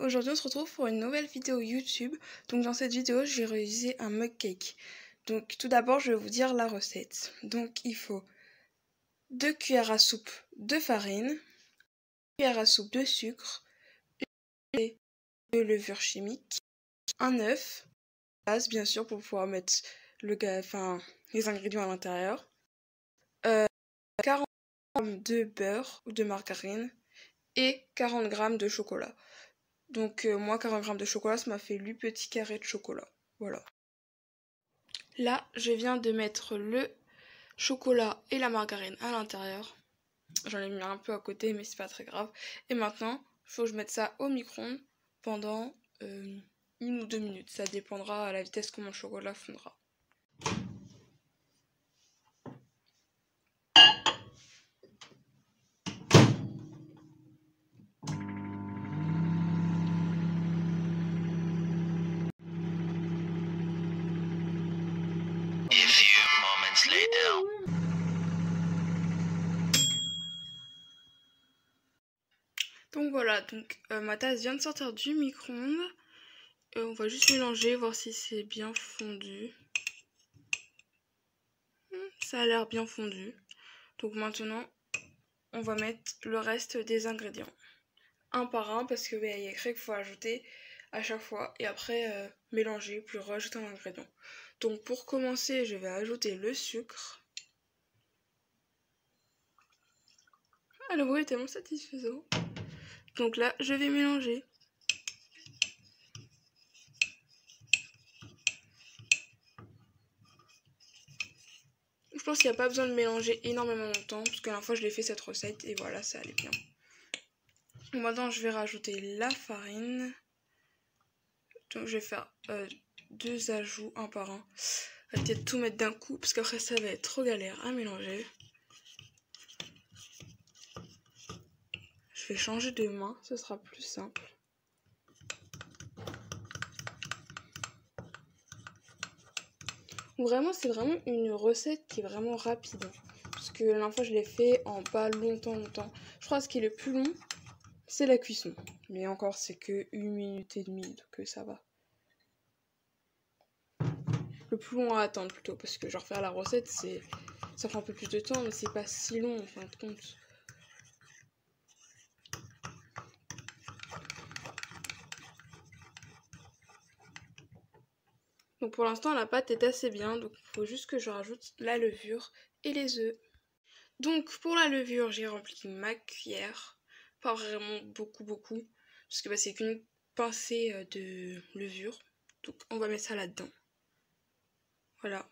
Aujourd'hui on se retrouve pour une nouvelle vidéo YouTube. Donc dans cette vidéo j'ai réalisé un mug cake. Donc tout d'abord je vais vous dire la recette. Donc il faut 2 cuillères à soupe de farine, 1 cuillère à soupe de sucre, une de levure chimique, un œuf, base bien sûr pour pouvoir mettre les ingrédients à l'intérieur, 40 g de beurre ou de margarine et 40 g de chocolat. Donc moi 40 g de chocolat ça m'a fait 8 petits carrés de chocolat. Voilà. Là je viens de mettre le chocolat et la margarine à l'intérieur. J'en ai mis un peu à côté mais c'est pas très grave. Et maintenant il faut que je mette ça au micro-ondes pendant 1 ou 2 minutes. Ça dépendra à la vitesse que mon chocolat fondra. Donc voilà, ma tasse vient de sortir du micro-ondes. On va juste mélanger, voir si c'est bien fondu. Ça a l'air bien fondu. Donc maintenant, on va mettre le reste des ingrédients. Un par un, parce que il y a écrit qu'il faut ajouter à chaque fois. Et après, mélanger, puis rajouter un ingrédient. Donc pour commencer, je vais ajouter le sucre. Ah, le bruit est tellement satisfaisant. Donc là, je vais mélanger. Je pense qu'il n'y a pas besoin de mélanger énormément longtemps, parce que la dernière fois je l'ai fait cette recette et voilà, ça allait bien. Maintenant je vais rajouter la farine. Donc je vais faire 2 ajouts, un par un. Je vais peut-être tout mettre d'un coup, parce qu'après ça va être trop galère à mélanger. Je vais changer de main, ce sera plus simple. Vraiment, c'est vraiment une recette qui est vraiment rapide. Parce que la dernière fois je l'ai fait en pas longtemps. Je crois que ce qui est le plus long, c'est la cuisson. Mais encore, c'est que 1 minute et demie, donc ça va. Le plus long à attendre plutôt, parce que genre faire la recette, ça prend un peu plus de temps, mais c'est pas si long en fin de compte. Donc pour l'instant la pâte est assez bien, donc il faut juste que je rajoute la levure et les œufs. Donc pour la levure, j'ai rempli ma cuillère, pas vraiment beaucoup, parce que c'est qu'une pincée de levure. Donc on va mettre ça là-dedans. Voilà.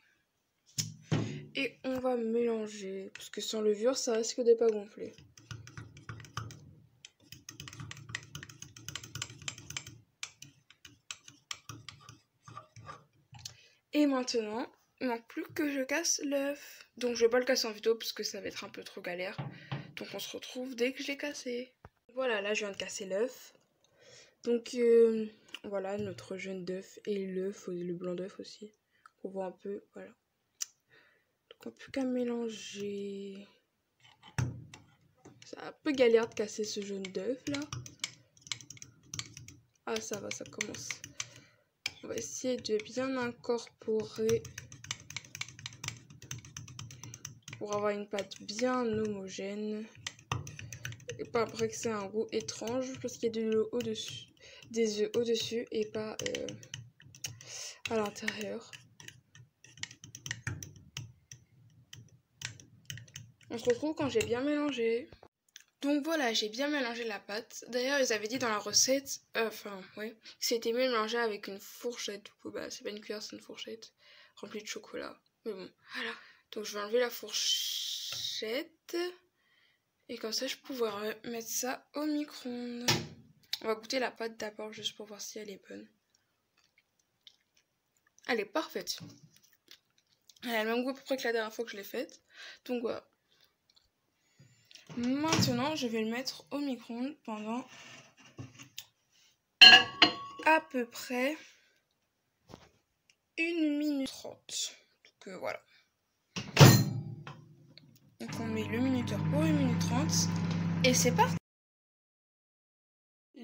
Et on va mélanger, parce que sans levure ça risque de pas gonfler. Et maintenant, il manque plus que je casse l'œuf. Donc je vais pas le casser en vidéo parce que ça va être un peu trop galère. Donc on se retrouve dès que je l'ai cassé. Voilà, là je viens de casser l'œuf. Donc voilà notre jaune d'œuf et l'œuf, le blanc d'œuf aussi. On voit un peu, voilà. Donc on n'a plus qu'à mélanger. C'est un peu galère de casser ce jaune d'œuf là. Ah ça va, ça commence. On va essayer de bien incorporer pour avoir une pâte bien homogène. Et pas après que c'est un goût étrange parce qu'il y a de l'eau au-dessus, des œufs au-dessus et pas à l'intérieur. On se retrouve quand j'ai bien mélangé. Donc voilà, j'ai bien mélangé la pâte. D'ailleurs, ils avaient dit dans la recette, c'était mieux de mélanger avec une fourchette. Du coup, c'est pas une cuillère, c'est une fourchette remplie de chocolat. Mais bon, voilà. Donc je vais enlever la fourchette. Et comme ça, je pourrai mettre ça au micro-ondes. On va goûter la pâte d'abord, juste pour voir si elle est bonne. Elle est parfaite. Elle a le même goût à peu près que la dernière fois que je l'ai faite. Donc voilà. Maintenant, je vais le mettre au micro-ondes pendant à peu près 1 minute 30. Donc voilà. Donc on met le minuteur pour 1 minute 30. Et c'est parti.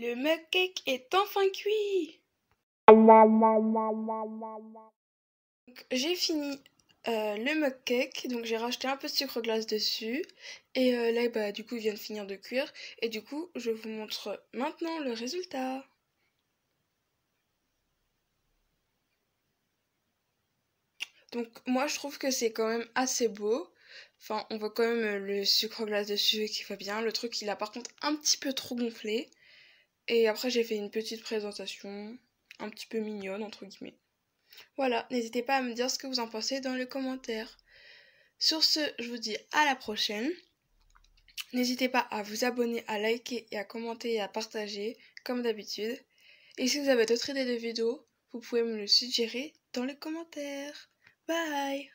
Le mug cake est enfin cuit. J'ai fini le mug cake, donc j'ai rajouté un peu de sucre glace dessus. Et là, bah, du coup, il vient de finir de cuire. Et du coup, je vous montre maintenant le résultat. Donc moi, je trouve que c'est quand même assez beau. Enfin, on voit quand même le sucre glace dessus qui va bien. Le truc, il a par contre un petit peu trop gonflé. Et après, j'ai fait une petite présentation un petit peu mignonne, entre guillemets. Voilà, n'hésitez pas à me dire ce que vous en pensez dans les commentaires. Sur ce, je vous dis à la prochaine. N'hésitez pas à vous abonner, à liker et à commenter et à partager, comme d'habitude. Et si vous avez d'autres idées de vidéos, vous pouvez me le suggérer dans les commentaires. Bye!